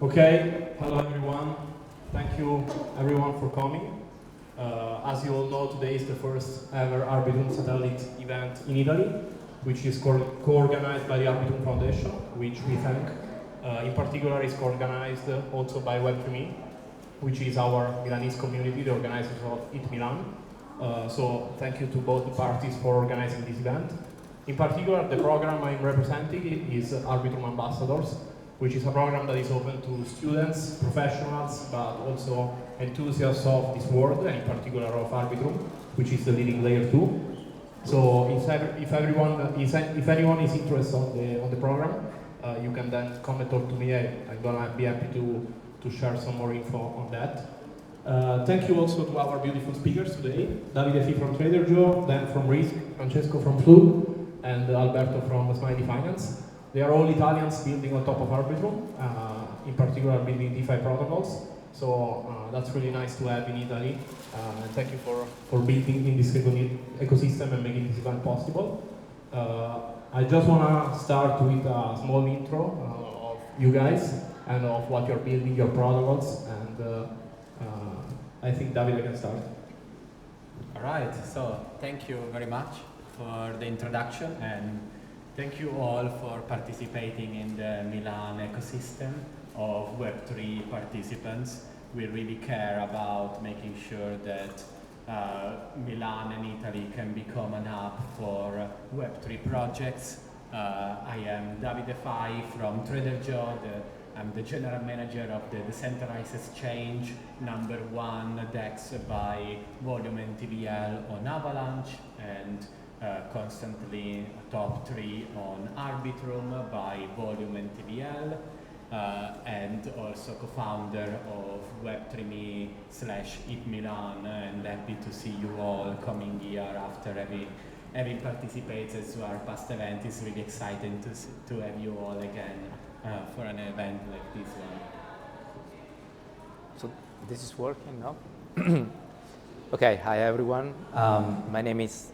Okay, hello everyone. Thank you everyone for coming. As you all know, today is the first ever Arbitrum Satellite event in Italy, which is co-organized by the Arbitrum Foundation, which we thank. In particular, is co-organized also by Web3Mi, which is our Milanese community, the organizers of IT Milan. So thank you to both parties for organizing this event. In particular, the program I'm representing is Arbitrum Ambassadors, which is a program that is open to students, professionals, but also enthusiasts of this world, and in particular of Arbitrum, which is the leading layer 2. So if anyone is interested on the program, you can then come and talk to me. I'm gonna be happy to share some more info on that. Thank you also to our beautiful speakers today, DavideFi from TraderJoe, Dan from Rysk, Francesco from Flu, and Alberto from Smilee Finance. They are all Italians building on top of Arbitrum, in particular building DeFi protocols. So that's really nice to have in Italy. And thank you for building in this ecosystem and making this event possible. I just want to start with a small intro of you guys and of what you're building, your protocols, and I think Davide can start. All right, so thank you very much for the introduction, and thank you all for participating in the Milan ecosystem of Web3 participants. We really care about making sure that Milan and Italy can become an hub for Web3 projects. I am DavideFi from TraderJoe. I'm the general manager of the decentralized exchange, #1 DEX by volume and TVL on Avalanche, and constantly top 3 on Arbitrum by volume and TVL, and also co-founder of Web3Mi / Milan, and happy to see you all coming here after having participated to our past event. It's really exciting to have you all again for an event like this one. So this is working now? Okay, hi everyone. My name is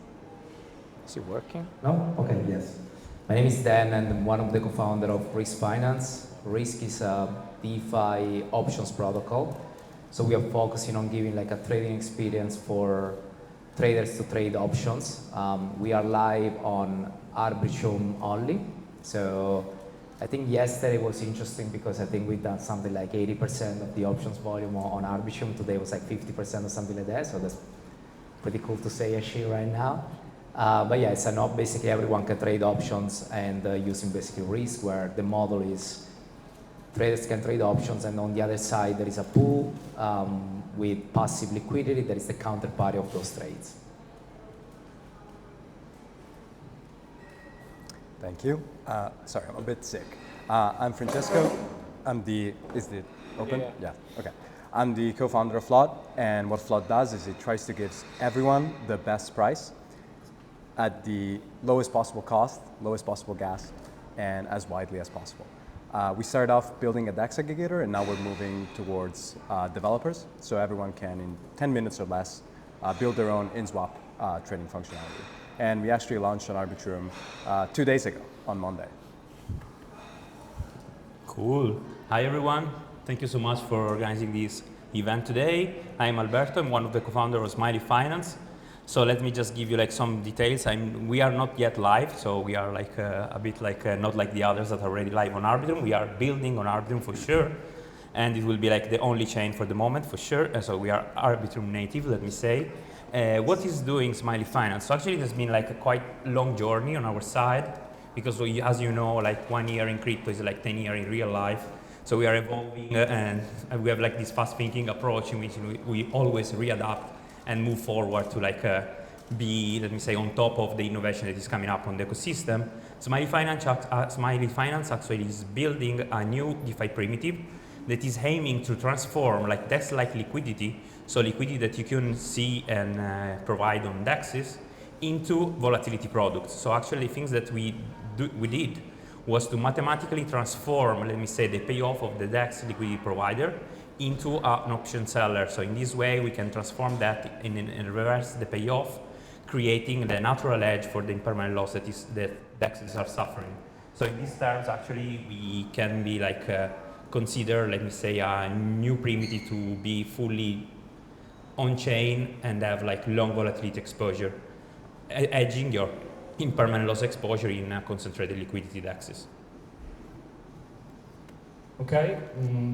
it working? No? Okay, yes. My name is Dan, and I'm one of the co-founder of Rysk Finance. Rysk is a DeFi options protocol. So we are focusing on giving like a trading experience for traders to trade options. We are live on Arbitrum only. So I think yesterday was interesting because I think we've done something like 80% of the options volume on Arbitrum. Today was like 50% or something like that. So that's pretty cool to say actually right now. But yeah, it's an op. Basically everyone can trade options, and using basically Rysk, where the model is traders can trade options, and on the other side there is a pool with passive liquidity that is the counterparty of those trades. Thank you. Sorry, I'm a bit sick. I'm Francesco. Is it open? Yeah. Okay. I'm the co-founder of Flood, and what Flood does is it tries to give everyone the best price at the lowest possible cost, lowest possible gas, and as widely as possible. We started off building a DEX aggregator, and now we're moving towards developers, so everyone can, in 10 minutes or less, build their own in-swap trading functionality. And we actually launched on Arbitrum 2 days ago, on Monday. Cool. Hi everyone. Thank you so much for organizing this event today. I'm Alberto. I'm one of the co-founders of Smilee Finance. So let me just give you like some details. We are not yet live, so we are like a bit like not like the others that are already live on Arbitrum. We are building on Arbitrum for sure, and it will be like the only chain for the moment for sure. And so we are Arbitrum native, let me say. What is doing Smilee Finance? So actually, it has been like a quite long journey on our side, because we, as you know, like 1 year in crypto is like 10 years in real life. So we are evolving, and we have like this fast-thinking approach in which we always readapt and move forward to like be, let me say, on top of the innovation that is coming up on the ecosystem. Smilee Finance actually is building a new DeFi primitive that is aiming to transform like DEX-like liquidity, so liquidity that you can see and provide on DEXs, into volatility products. So actually things that we did was to mathematically transform, let me say, the payoff of the DEX liquidity provider into an option seller. So in this way, we can transform that and reverse the payoff, creating the natural hedge for the impermanent loss that DEXs are suffering. So in these terms, actually, we can be like consider, let me say, a new primitive to be fully on-chain and have like long volatility exposure, hedging your impermanent loss exposure in concentrated liquidity DEXs. Okay,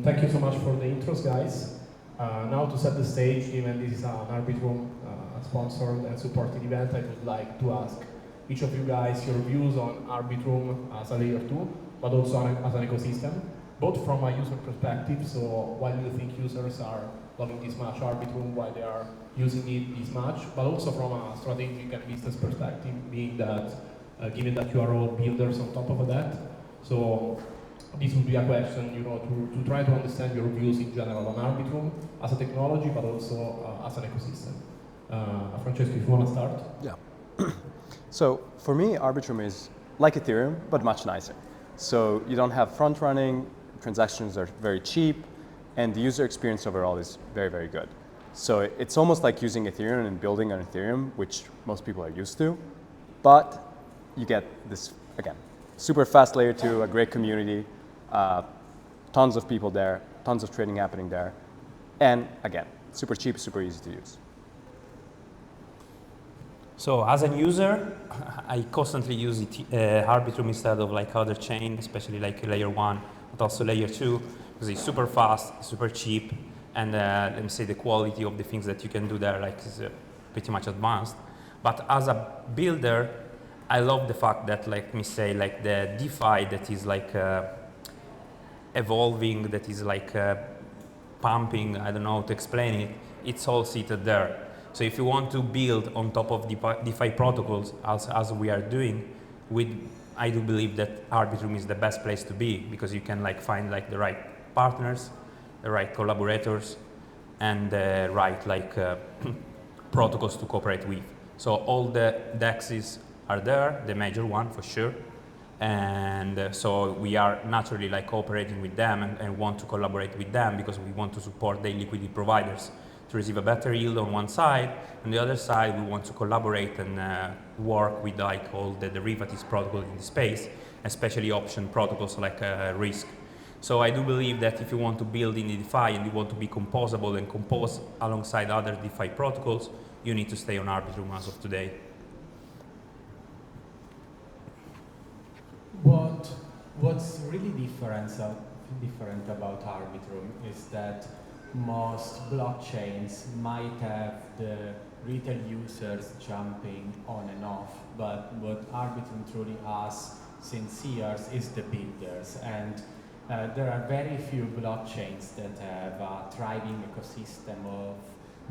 thank you so much for the intros, guys. Now to set the stage, given this is an Arbitrum sponsored and supported event, I would like to ask each of you guys your views on Arbitrum as a layer 2, but also as an ecosystem, both from a user perspective, so why do you think users are loving this much Arbitrum, why they are using it this much, but also from a strategic and business perspective, being that, given that you are all builders on top of that, so this would be a question, you know, to try to understand your views in general on Arbitrum as a technology, but also as an ecosystem. Francesco, if you want to start. Yeah. So for me, Arbitrum is like Ethereum, but much nicer. So you don't have front running, transactions are very cheap, and the user experience overall is very, very good. So it's almost like using Ethereum and building on Ethereum, which most people are used to, but you get this, again, super fast layer 2, a great community, tons of people there, tons of trading happening there, and again, super cheap, super easy to use. So as a user, I constantly use Arbitrum instead of like other chain, especially like layer 1, but also layer 2, because it's super fast, super cheap, and let me say the quality of the things that you can do there like is pretty much advanced. But as a builder, I love the fact that, like me say, like the DeFi that is like evolving, that is like pumping, I don't know how to explain it, it's all seated there. So if you want to build on top of DeFi protocols, as we are doing, I do believe that Arbitrum is the best place to be, because you can like find like the right partners, the right collaborators, and the right like protocols to cooperate with. So all the DEXs are there, the major one for sure, and so we are naturally like cooperating with them and want to collaborate with them because we want to support their liquidity providers to receive a better yield on one side. On the other side, we want to collaborate and work with like all the derivatives protocols in the space, especially option protocols like Rysk. So I do believe that if you want to build in the DeFi and you want to be composable and compose alongside other DeFi protocols, you need to stay on Arbitrum as of today. What's really different about Arbitrum is that most blockchains might have the retail users jumping on and off, but what Arbitrum truly has since years is the builders, and there are very few blockchains that have a thriving ecosystem of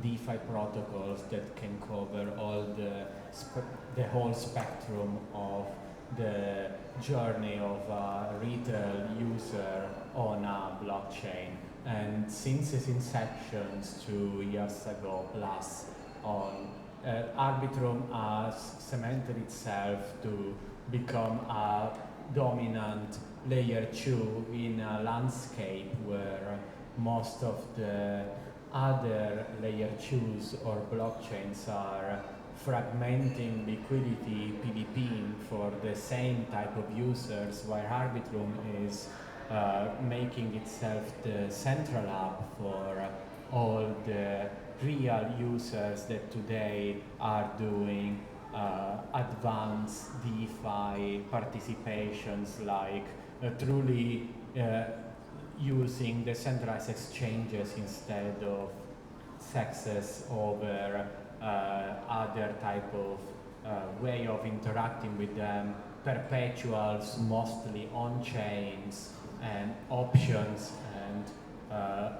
DeFi protocols that can cover all the whole spectrum of the journey of a retail user on a blockchain. And since its inception 2 years ago plus on, Arbitrum has cemented itself to become a dominant layer 2 in a landscape where most of the other layer 2s or blockchains are fragmenting liquidity, PvPing for the same type of users, while Arbitrum is making itself the central hub for all the real users that today are doing advanced DeFi participations, like truly using decentralized exchanges instead of CEXs over other type of way of interacting with them, perpetuals mostly on chains, and options, and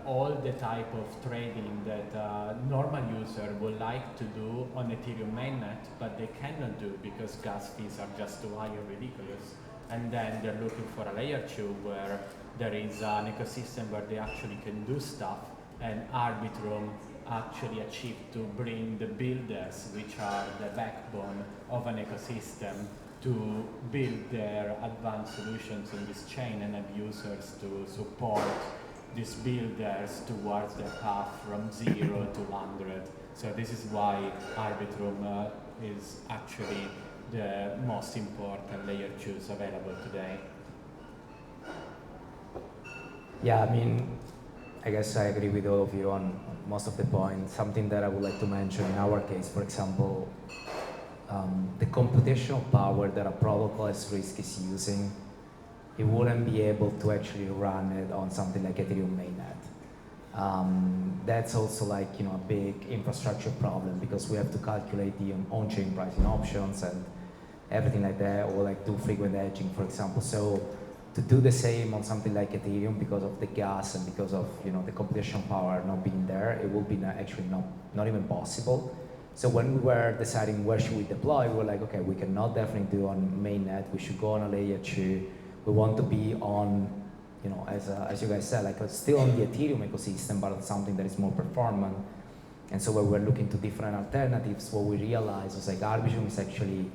all the type of trading that a normal user would like to do on Ethereum mainnet, but they cannot do because gas fees are just too high and ridiculous. And then they're looking for a layer 2 where there is an ecosystem where they actually can do stuff, and Arbitrum actually achieved to bring the builders, which are the backbone of an ecosystem, to build their advanced solutions on this chain and have users to support these builders towards the path from 0 to 100. So this is why Arbitrum is actually the most important layer 2s available today. Yeah, I mean, I guess I agree with all of you on most of the points. Something that I would like to mention in our case, for example, the computational power that a protocol as Rysk is using, it wouldn't be able to actually run it on something like Ethereum mainnet. That's also like, you know, a big infrastructure problem because we have to calculate the on-chain pricing options and everything like that, or like do frequent hedging, for example. So to do the same on something like Ethereum because of the gas and because of, you know, the computational power not being there, it will be actually not even possible. So when we were deciding where should we deploy, we were like, okay, we cannot definitely do on mainnet. We should go on a layer 2. We want to be on, you know, as you guys said, like still on the Ethereum ecosystem, but on something that is more performant. And so when we were looking to different alternatives, what we realized was like Arbitrum is actually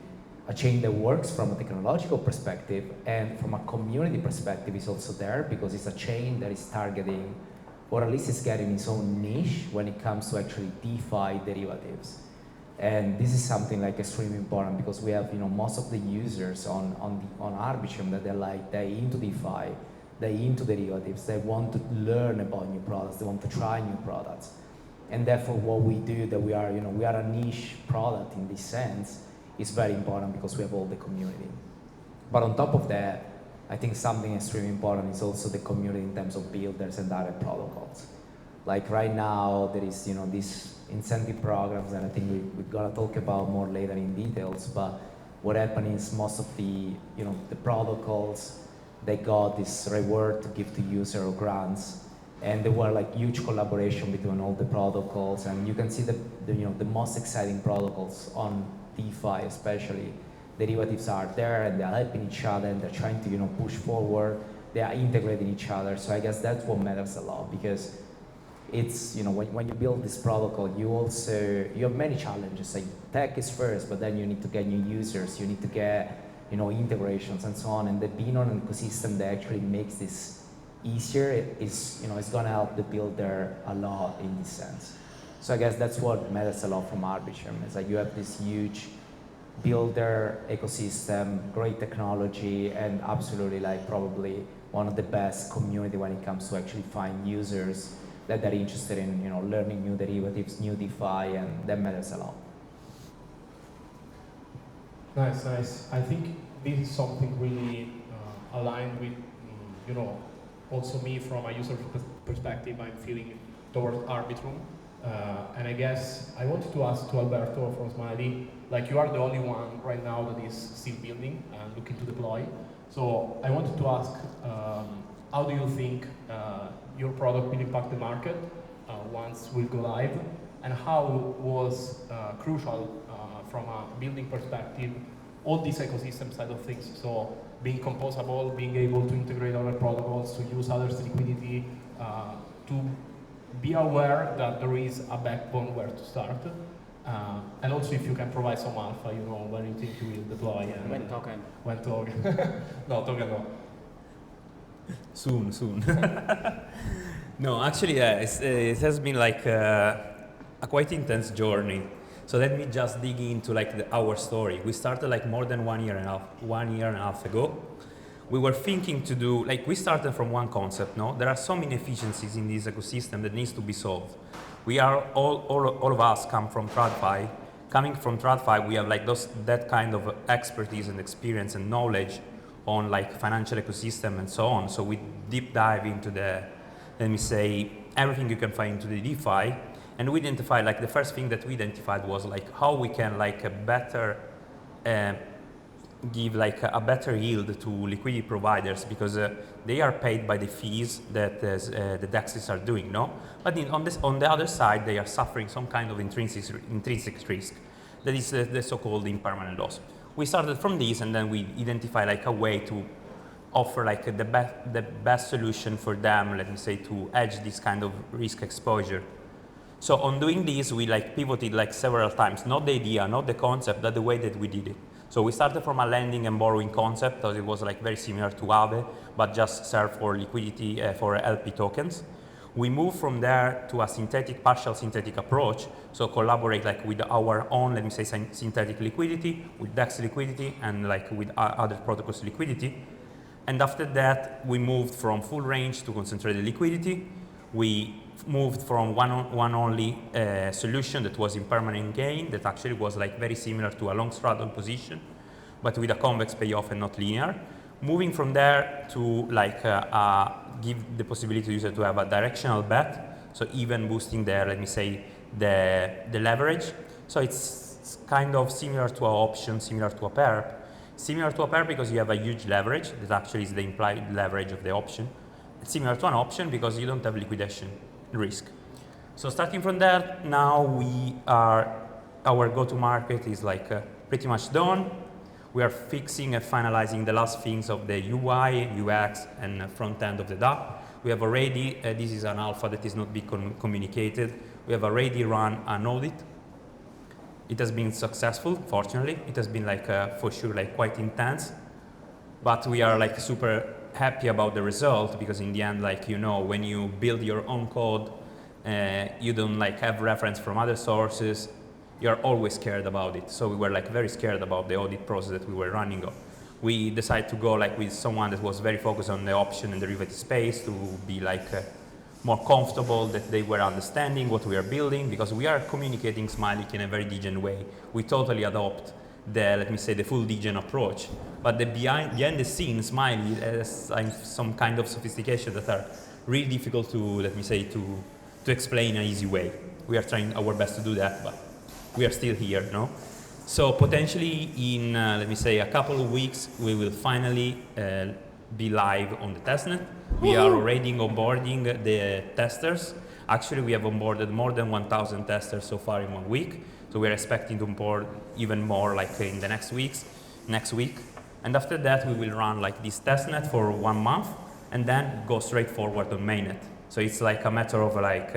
a chain that works from a technological perspective, and from a community perspective is also there because it's a chain that is targeting, or at least it's getting its own niche when it comes to actually DeFi derivatives. And this is something like extremely important because we have, you know, most of the users on Arbitrum that they're into DeFi, they're into derivatives, they want to learn about new products, they want to try new products. And therefore what we do, that we are, you know, we are a niche product in this sense, is very important because we have all the community. But on top of that, I think something extremely important is also the community in terms of builders and other protocols. Like right now, there is, you know, these incentive programs that I think we're gonna talk about more later in details, but what happened is most of the, you know, the protocols, they got this reward to give to user or grants, and there were like huge collaboration between all the protocols, and you can see the you know, the most exciting protocols on DeFi especially, derivatives are there and they're helping each other and they're trying to, you know, push forward, they are integrating each other. So I guess that's what matters a lot, because it's, you know, when you build this protocol, you have many challenges. Like tech is first, but then you need to get new users, you need to get, you know, integrations and so on. And the being on an ecosystem that actually makes this easier is, you know, it's gonna help the builder a lot in this sense. So I guess that's what matters a lot from Arbitrum. It's like you have this huge builder ecosystem, great technology, and absolutely like probably one of the best community when it comes to actually find users that are interested in, you know, learning new derivatives, new DeFi, and that matters a lot. Nice, nice. I think this is something really aligned with, you know, also me from a user perspective, I'm feeling towards Arbitrum. And I guess I wanted to ask to Alberto from Smilee, like you are the only one right now that is still building and looking to deploy. So I wanted to ask, how do you think your product will impact the market once we go live? And how was crucial from a building perspective, all this ecosystem side of things? So being composable, being able to integrate other protocols, to use others' liquidity, to be aware that there is a backbone where to start. And also if you can provide some alpha, you know, when you think you will deploy. And When token? When token. No, token no. Soon. No, actually, it has been like a quite intense journey. So let me just dig into like our story. We started like more than 1 year and a half ago. We were thinking to do, like we started from one concept, no? There are some inefficiencies in this ecosystem that needs to be solved. We are, all of us come from TradFi. Coming from TradFi, we have like that kind of expertise and experience and knowledge on like financial ecosystem and so on. So we deep dive into the, let me say, everything you can find into the DeFi. And we identified, like the first thing that we identified was like how we can like a better, give like a better yield to liquidity providers, because they are paid by the fees that the DEXs are doing, no? But on the other side, they are suffering some kind of intrinsic risk. That is the so-called impermanent loss. We started from this, and then we identified like a way to offer like the best solution for them, let me say, to hedge this kind of risk exposure. So on doing this, we like pivoted like several times, not the idea, not the concept, but the way that we did it. So we started from a lending and borrowing concept, because it was like very similar to Aave, but just served for liquidity for LP tokens. We moved from there to a partial synthetic approach. So collaborate like with our own, let me say, synthetic liquidity, with DEX liquidity, and like with other protocols liquidity. And after that, we moved from full range to concentrated liquidity. We moved from one only solution that was in permanent gain, that actually was like very similar to a long straddle position, but with a convex payoff and not linear. Moving from there to like give the possibility to user to have a directional bet, so even boosting their, let me say, the leverage. So it's kind of similar to an option, similar to a pair. Similar to a pair because you have a huge leverage, that actually is the implied leverage of the option. It's similar to an option because you don't have liquidation risk. So starting from there, now our go-to-market is like pretty much done. We are fixing and finalizing the last things of the UI, UX, and front end of the DApp. We have already, this is an alpha that is not being communicated, we have already run an audit. It has been successful, fortunately. It has been like, for sure, like quite intense, but we are like super happy about the result because in the end, like, you know, when you build your own code, you don't like have reference from other sources, you're always scared about it. So we were like very scared about the audit process that we were running on. We decided to go like with someone that was very focused on the option and derivative space to be like more comfortable that they were understanding what we are building, because we are communicating Smilee in a very degen way. We totally adopt the, let me say, the full degen approach. But the behind the scenes, Smilee has some kind of sophistication that are really difficult to, let me say, to explain in an easy way. We are trying our best to do that, but we are still here, no? So potentially in, let me say, a couple of weeks, we will finally be live on the testnet. We are already onboarding the testers. Actually, we have onboarded more than 1,000 testers so far in 1 week. So we're expecting to onboard even more like in the next week. And after that, we will run like this testnet for 1 month and then go straight forward on mainnet. So it's like a matter of like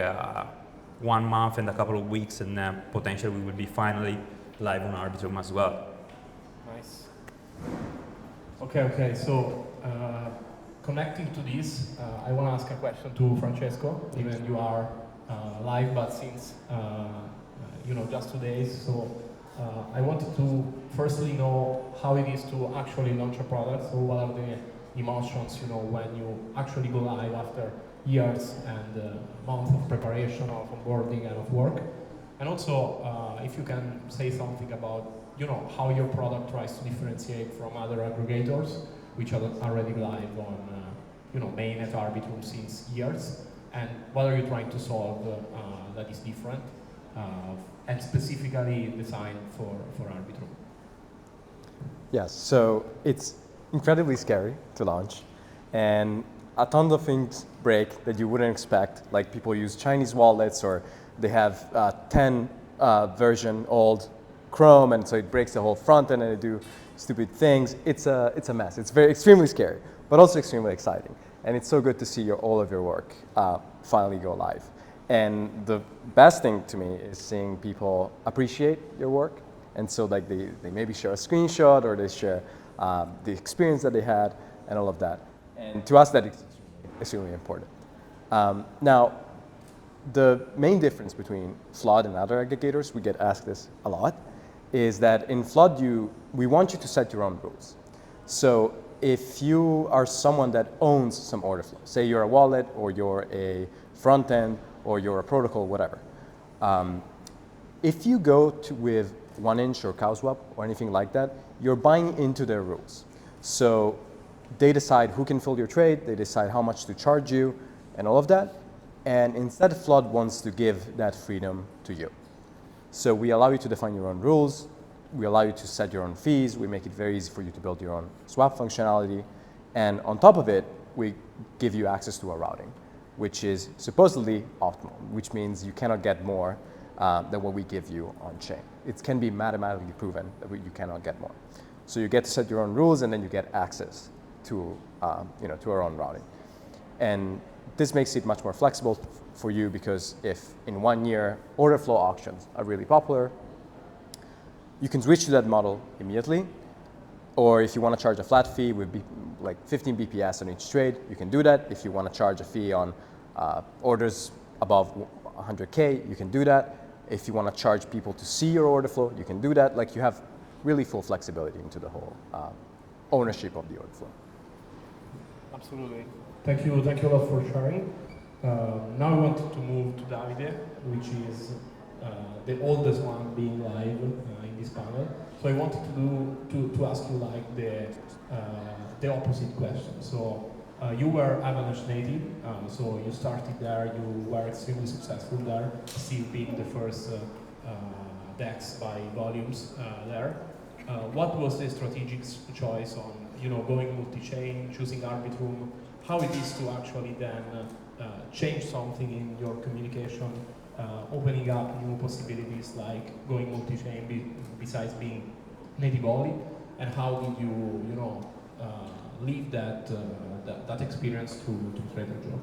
1 month and a couple of weeks, and then potentially we will be finally live on Arbitrum as well. Nice. Okay, so connecting to this, I want to ask a question to Francesco, even you are live, but since, you know, just 2 days, so I wanted to firstly know how it is to actually launch a product, so what are the emotions, you know, when you actually go live after years and months of preparation, of onboarding and of work. And also, if you can say something about, you know, how your product tries to differentiate from other aggregators, which are already live on, you know, mainnet Arbitrum since years, and what are you trying to solve that is different and specifically designed for Arbitrum? Yes, so it's incredibly scary to launch, and a ton of things break that you wouldn't expect, like people use Chinese wallets, or they have 10 version old Chrome, and so it breaks the whole front end and they do stupid things. It's a mess. It's extremely scary, but also extremely exciting. And it's so good to see all of your work finally go live. And the best thing to me is seeing people appreciate your work. And so like they maybe share a screenshot, or they share the experience that they had and all of that. And to us, that is extremely important. Now, the main difference between Flood and other aggregators, we get asked this a lot, is that in Flood, we want you to set your own rules. So if you are someone that owns some order flow, say you're a wallet, or you're a front end, or you're a protocol, whatever. If you go with 1inch or CowSwap or anything like that, you're buying into their rules. So they decide who can fill your trade, they decide how much to charge you, and all of that. And instead, Flood wants to give that freedom to you. So we allow you to define your own rules, we allow you to set your own fees, we make it very easy for you to build your own swap functionality, and on top of it, we give you access to our routing, which is supposedly optimal, which means you cannot get more than what we give you on chain. It can be mathematically proven that you cannot get more. So you get to set your own rules, and then you get access to, to our own routing. And this makes it much more flexible for you, because if in 1 year order flow auctions are really popular, you can switch to that model immediately. Or if you want to charge a flat fee with like 15 BPS on each trade, you can do that. If you want to charge a fee on orders above 100K, you can do that. If you want to charge people to see your order flow, you can do that. Like, you have really full flexibility into the whole ownership of the order flow. Absolutely. Thank you a lot for sharing. Now I want to move to Davide, which is the oldest one being live in this panel. So I wanted to ask you like the opposite question. So you were Avalanche native, so you started there, you were extremely successful there, still being the first DEX by volumes there. What was the strategic choice on going multi-chain, choosing Arbitrum? How it is to actually then change something in your communication, opening up new possibilities like going multi-chain besides being native only, and how did you leave that experience to TraderJoe?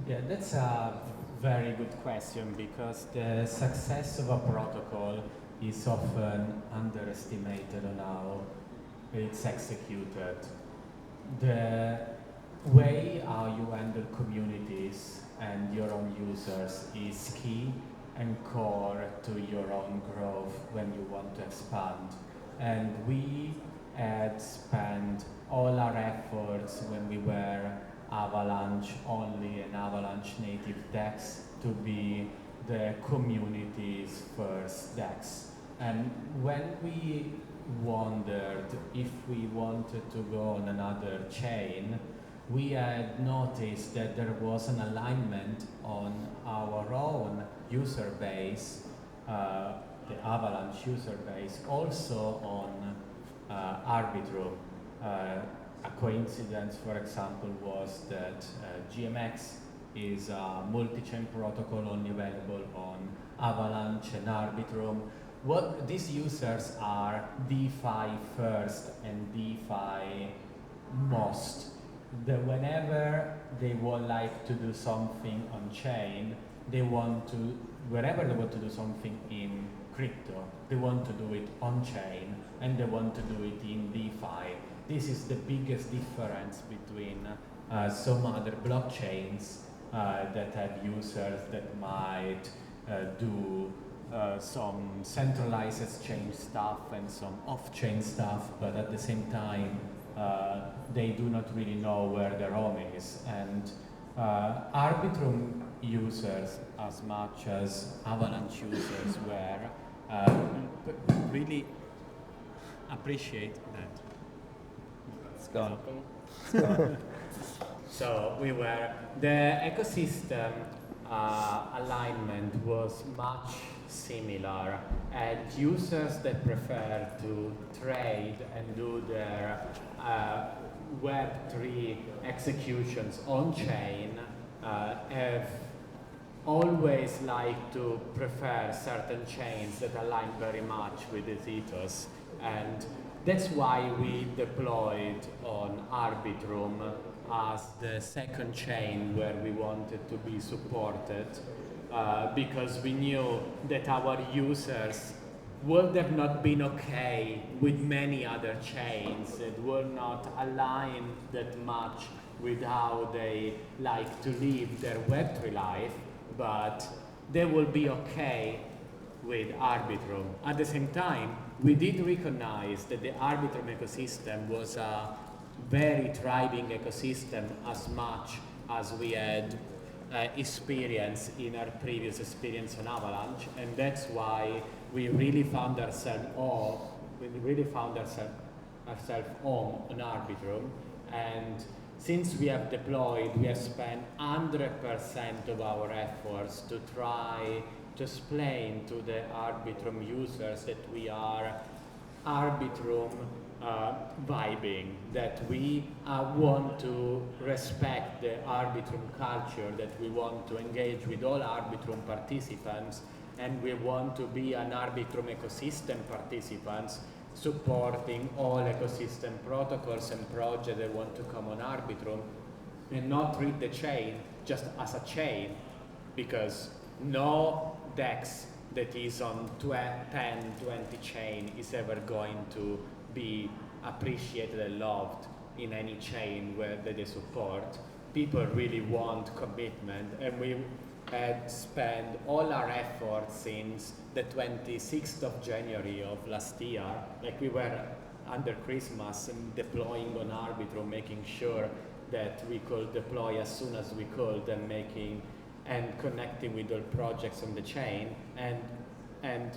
Yeah, that's a very good question, because the success of a protocol is often underestimated on how it's executed. The way how you handle communities and your own users is key and core to your own growth when you want to expand. And we had spent all our efforts when we were Avalanche only and Avalanche native DEX to be the community's first DEX. And when we wondered if we wanted to go on another chain, we had noticed that there was an alignment on our own user base, the Avalanche user base, also on Arbitrum. A coincidence, for example, was that GMX is a multi-chain protocol only available on Avalanche and Arbitrum. What these users are DeFi first and DeFi most. Whenever they would like to do something on chain, wherever they want to do something in crypto, they want to do it on chain and they want to do it in DeFi. This is the biggest difference between some other blockchains that have users that might do some centralized exchange stuff and some off-chain stuff, but at the same time they do not really know where their home is. And Arbitrum users, as much as Avalanche users were, really appreciate that. It's gone. So the ecosystem alignment was much similar, and users that prefer to trade and do their Web3 executions on chain have always liked to prefer certain chains that align very much with this ethos. And that's why we deployed on Arbitrum as the second chain where we wanted to be supported, because we knew that our users would have not been okay with many other chains that were not aligned that much with how they like to live their Web3 life, but they will be okay with Arbitrum. At the same time, we did recognize that the Arbitrum ecosystem was a very thriving ecosystem, as much as we had experience in our previous experience on Avalanche, and that's why we really found ourselves home on Arbitrum. And since we have deployed, we have spent 100% of our efforts to try to explain to the Arbitrum users that we are Arbitrum vibing, that we want to respect the Arbitrum culture, that we want to engage with all Arbitrum participants, and we want to be an Arbitrum ecosystem participants, supporting all ecosystem protocols and projects that want to come on Arbitrum, and not treat the chain just as a chain, because no DEX that is on 10, 20 chain is ever going to be appreciated and loved in any chain where they support. People really want commitment, and we had spent all our efforts since the 26th of January of last year. Like, we were under Christmas and deploying on Arbitrum, making sure that we could deploy as soon as we could and connecting with all projects on the chain and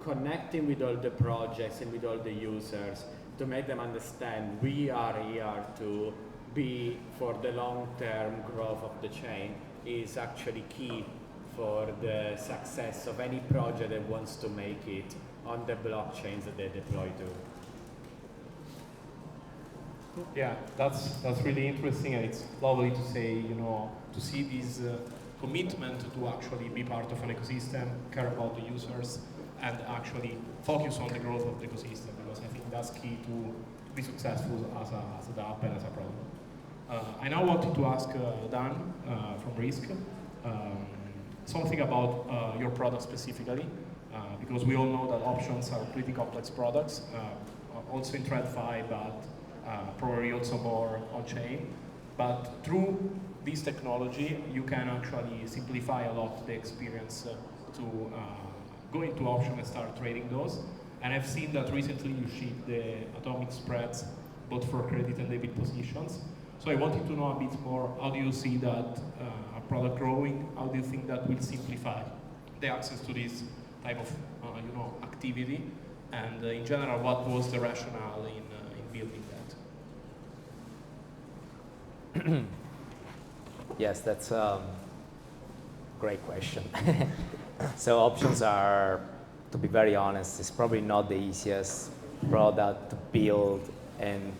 connecting with all the projects and with all the users to make them understand we are here to be for the long-term growth of the chain is actually key for the success of any project that wants to make it on the blockchains that they deploy to. Yeah, that's really interesting, and it's lovely to say, to see this commitment to actually be part of an ecosystem, care about the users, and actually focus on the growth of the ecosystem, because I think that's key to be successful as a DApp and as a product. I now wanted to ask Dan from Rysk something about your product specifically, because we all know that options are pretty complex products, also in TradeFi, but probably also more on-chain. But through this technology, you can actually simplify a lot the experience to go into options and start trading those. And I've seen that recently you shipped the atomic spreads, both for credit and debit positions. So I wanted to know a bit more, how do you see that product growing? How do you think that will simplify the access to this type of activity? And in general, what was the rationale in building that? Yes, that's a great question. So options are, to be very honest, it's probably not the easiest product to build and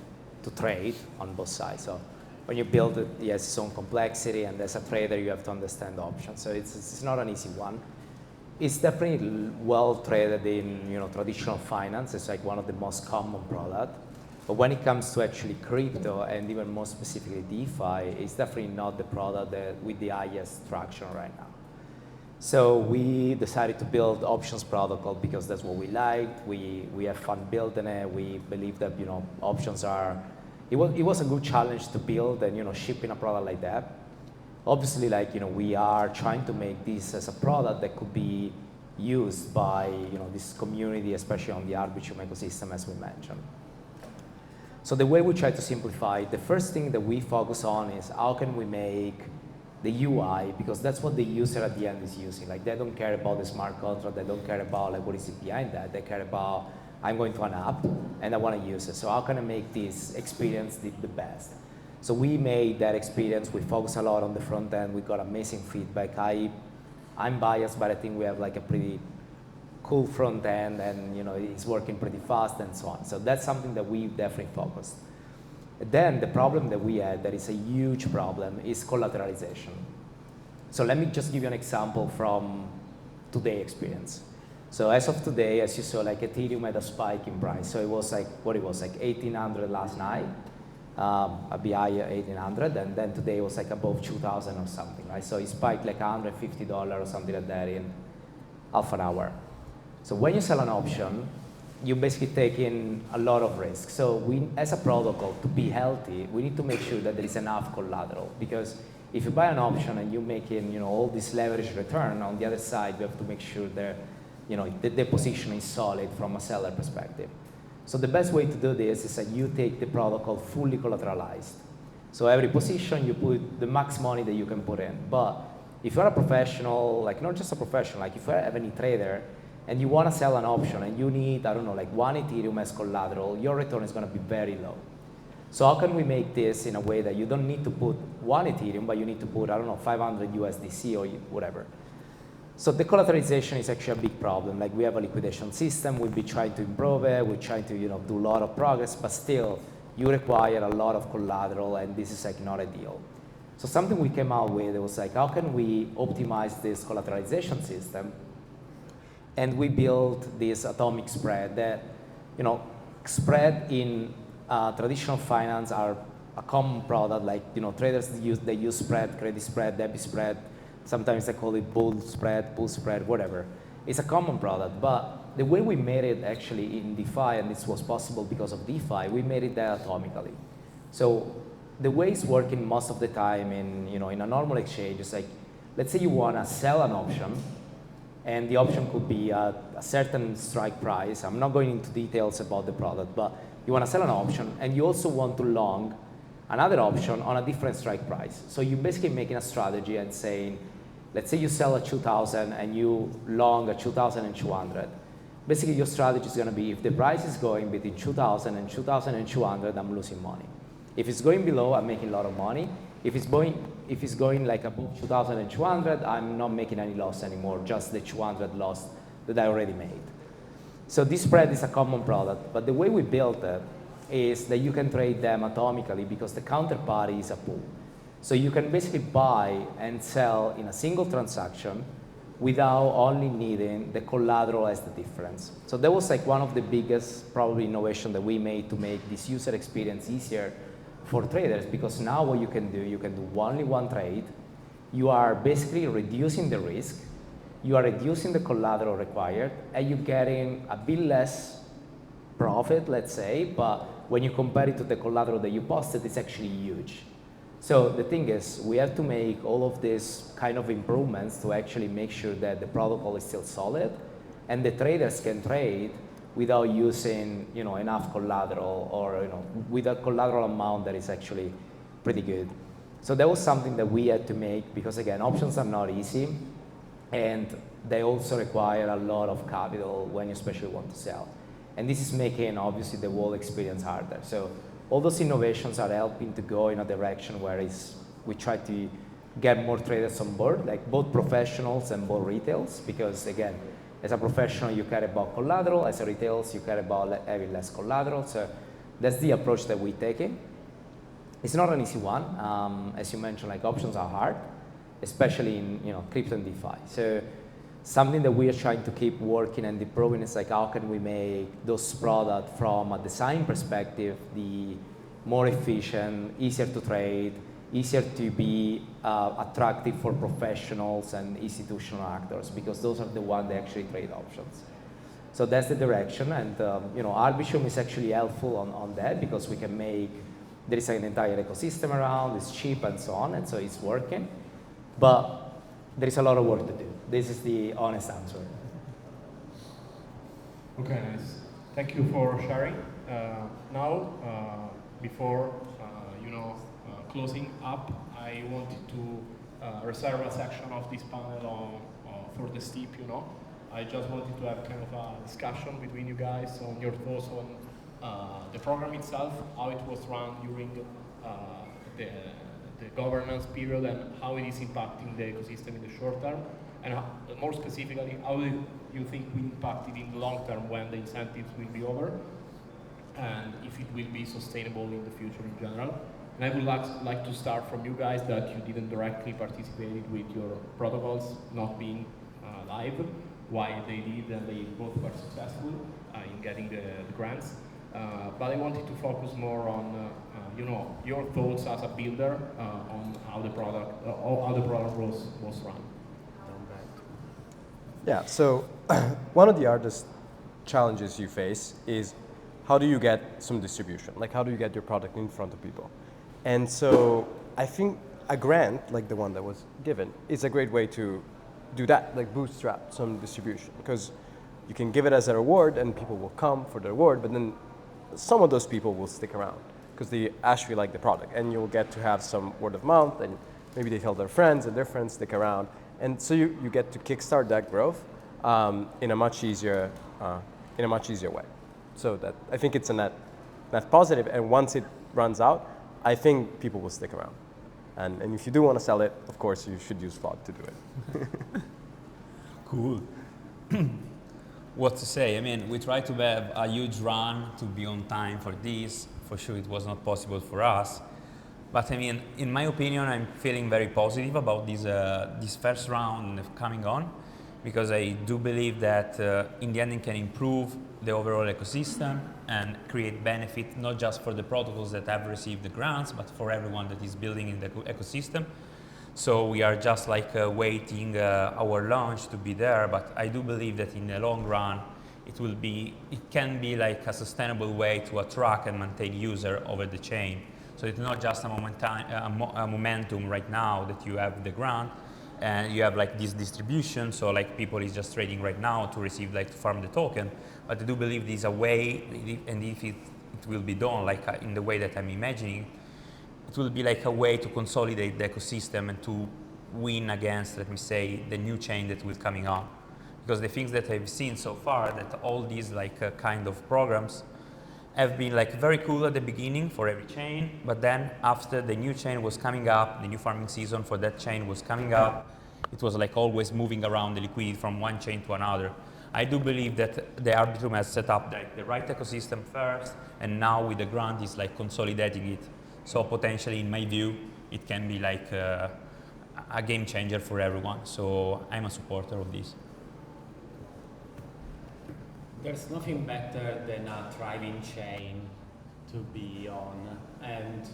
to trade on both sides. So when you build it, it has its own complexity, and as a trader, you have to understand options. So it's not an easy one. It's definitely well traded in traditional finance. It's like one of the most common products. But when it comes to actually crypto, and even more specifically DeFi, it's definitely not the product with the highest traction right now. So we decided to build options protocol because that's what we liked. We have fun building it. We believe that options are. It was a good challenge to build and shipping a product like that. Obviously, we are trying to make this as a product that could be used by this community, especially on the Arbitrum ecosystem, as we mentioned. So the way we try to simplify, the first thing that we focus on is how can we make the UI, because that's what the user at the end is using. They don't care about the smart contract, they don't care about what is it behind that, they care about, I'm going to an app and I want to use it. So how can I make this experience the best? So we made that experience, we focus a lot on the front end, we got amazing feedback. I'm biased, but I think we have a pretty cool front end, and it's working pretty fast and so on. So that's something that we definitely focused. Then the problem that we had, that is a huge problem, is collateralization. So let me just give you an example from today's experience. So as of today, as you saw, Ethereum had a spike in price. So it was 1,800 last night, a BI 1,800, and then today it was above 2,000 or something, right? So it spiked $150 or something like that in half an hour. So when you sell an option, you basically take in a lot of risk. So we, as a protocol, to be healthy, we need to make sure that there is enough collateral, because if you buy an option and you make in all this leverage return, on the other side, you have to make sure that the position is solid from a seller perspective. So the best way to do this is that you take the protocol fully collateralized. So every position, you put the max money that you can put in. But if you're a professional, not just a professional, if you have any trader, and you want to sell an option and you need, I don't know, 1 Ethereum as collateral, your return is going to be very low. So how can we make this in a way that you don't need to put 1 Ethereum, but you need to put, I don't know, 500 USDC or whatever. So the collateralization is actually a big problem. We have a liquidation system, we'll be trying to improve it, we're trying to do a lot of progress, but still, you require a lot of collateral, and this is not ideal. So something we came out with, it was how can we optimize this collateralization system? And we built this atomic spread that, spread in traditional finance are a common product. Traders they use spread, credit spread, debit spread. Sometimes they call it bull spread, whatever. It's a common product, but the way we made it actually in DeFi, and this was possible because of DeFi, we made it atomically. So the way it's working most of the time in a normal exchange is let's say you want to sell an option, and the option could be a certain strike price. I'm not going into details about the product, but you want to sell an option, and you also want to long another option on a different strike price. So you're basically making a strategy and saying, let's say you sell at 2,000 and you long at 2,200. Basically, your strategy is going to be, if the price is going between 2,000 and 2,200, I'm losing money. If it's going below, I'm making a lot of money. If it's going like above 2,200, I'm not making any loss anymore, just the 200 loss that I already made. So this spread is a common product, but the way we built it is that you can trade them atomically because the counterparty is a pool. So you can basically buy and sell in a single transaction without only needing the collateral as the difference. So that was like one of the biggest probably innovation that we made to make this user experience easier for traders, because now what you can do only one trade. You are basically reducing the risk, you are reducing the collateral required, and you're getting a bit less profit, let's say, but when you compare it to the collateral that you posted, it's actually huge. So the thing is, we have to make all of these kind of improvements to actually make sure that the protocol is still solid, and the traders can trade without using, enough collateral, or with a collateral amount that is actually pretty good. So that was something that we had to make, because again, options are not easy, and they also require a lot of capital when you especially want to sell. And this is making obviously the whole experience harder. So all those innovations are helping to go in a direction where we try to get more traders on board, like both professionals and both retails, because again, as a professional, you care about collateral. As a retails, you care about having less collateral. So that's the approach that we're taking. It's not an easy one. As you mentioned, like options are hard, especially in crypto and DeFi. So something that we are trying to keep working and improving is like, how can we make those products from a design perspective the more efficient, easier to trade, easier to be attractive for professionals and institutional actors, because those are the ones that actually trade options. So that's the direction, and Arbitrum is actually helpful on that, because we can make, there is an entire ecosystem around, it's cheap and so on, and so it's working. But there is a lot of work to do. This is the honest answer. Okay, nice. Thank you for sharing. Now, before closing up, I wanted to reserve a section of this panel for the steep. I just wanted to have kind of a discussion between you guys on your thoughts on the program itself, how it was run during the governance period, and how it is impacting the ecosystem in the short term, and more specifically, how do you think will impact it in the long term when the incentives will be over, and if it will be sustainable in the future in general. And I would like to start from you guys, that you didn't directly participate with your protocols not being live, why they did, and they both were successful in getting the grants. But I wanted to focus more on your thoughts as a builder on how the product was run. Yeah, so one of the hardest challenges you face is, how do you get some distribution? Like, how do you get your product in front of people? And so I think a grant like the one that was given is a great way to do that, like bootstrap some distribution, because you can give it as a reward and people will come for the reward, but then some of those people will stick around because they actually like the product, and you'll get to have some word of mouth, and maybe they tell their friends and their friends stick around. And so you get to kickstart that growth in a much easier way. So that I think it's a net positive, and once it runs out, I think people will stick around. And if you do want to sell it, of course, you should use Flood to do it. Cool. What to say? I mean, we tried to have a huge run to be on time for this. For sure, it was not possible for us. But I mean, in my opinion, I'm feeling very positive about this first round coming on, because I do believe that in the end it can improve the overall ecosystem and create benefit not just for the protocols that have received the grants, but for everyone that is building in the ecosystem. So we are just like waiting our launch to be there, but I do believe that in the long run it can be like a sustainable way to attract and maintain user over the chain. So it's not just a momentum right now that you have the grant and you have like this distribution, so like people is just trading right now to receive, like to farm the token. But I do believe there's a way, and if it it will be done like in the way that I'm imagining, it will be like a way to consolidate the ecosystem and to win against, let me say, the new chain that will coming up. Because the things that I've seen so far, that all these like kind of programs have been like very cool at the beginning for every chain, but then after the new chain was coming up, the new farming season for that chain was coming up, it was like always moving around the liquidity from one chain to another. I do believe that the Arbitrum has set up like the right ecosystem first, and now with the grant is like consolidating it. So potentially, in my view, it can be like a game changer for everyone. So I'm a supporter of this. There's nothing better than a thriving chain to be on, and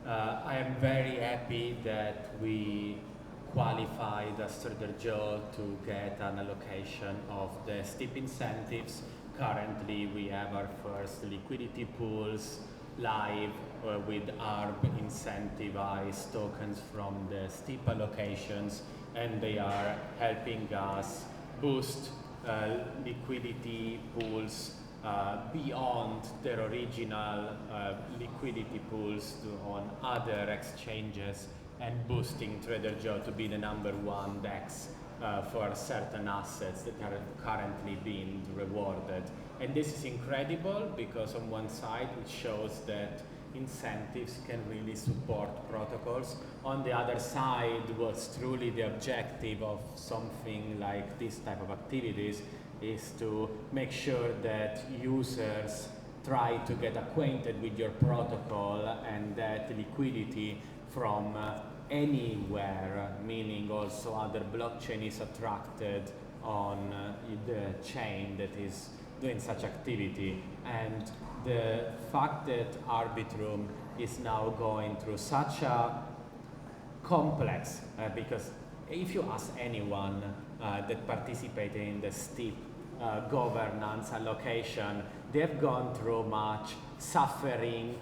I am very happy that we qualified as TraderJoe to get an allocation of the steep incentives. Currently, we have our first liquidity pools live with Arb incentivized tokens from the steep allocations, and they are helping us boost liquidity pools beyond their original liquidity pools on other exchanges, and boosting TraderJoe to be the #1 DEX for certain assets that are currently being rewarded. And this is incredible because on one side it shows that incentives can really support protocols. On the other side, what's truly the objective of something like this type of activities is to make sure that users try to get acquainted with your protocol and that liquidity from anywhere, meaning also other blockchain is attracted on the chain that is doing such activity. And the fact that Arbitrum is now going through such a complex, because if you ask anyone that participated in the steep governance allocation, they've gone through much suffering,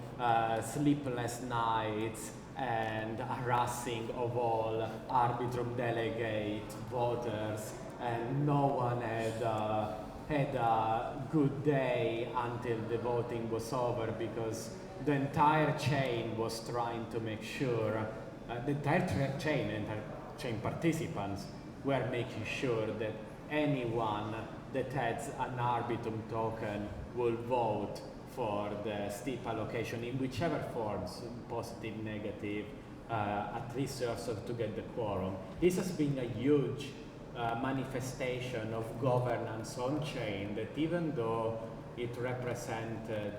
sleepless nights, and harassing of all Arbitrum delegate voters, and no one had a good day until the voting was over, because the entire chain was trying to make sure, the entire chain participants were making sure that anyone that has an Arbitrum token will vote for the steep allocation in whichever forms, positive, negative, at least also to get the quorum. This has been a huge manifestation of governance on chain, that even though it represented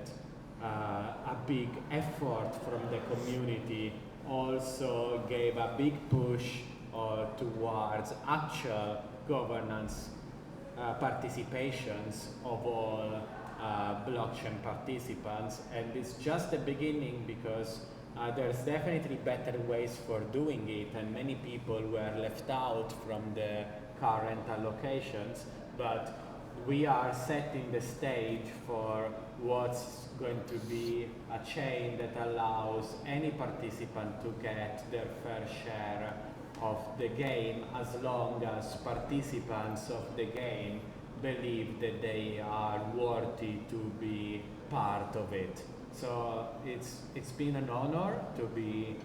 a big effort from the community, also gave a big push towards actual governance participations of all blockchain participants. And it's just the beginning, because there's definitely better ways for doing it, and many people were left out from the current allocations, but we are setting the stage for what's going to be a chain that allows any participant to get their fair share of the game, as long as participants of the game believe that they are worthy to be part of it. So it's been an honor to be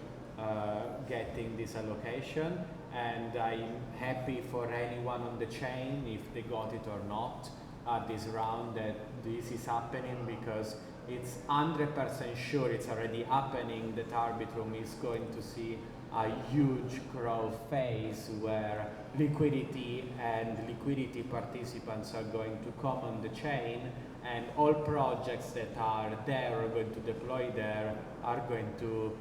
getting this allocation, and I'm happy for anyone on the chain, if they got it or not, at this round, that this is happening, because it's 100% sure it's already happening, that Arbitrum is going to see a huge growth phase where liquidity and liquidity participants are going to come on the chain, and all projects that are there or going to deploy there are going to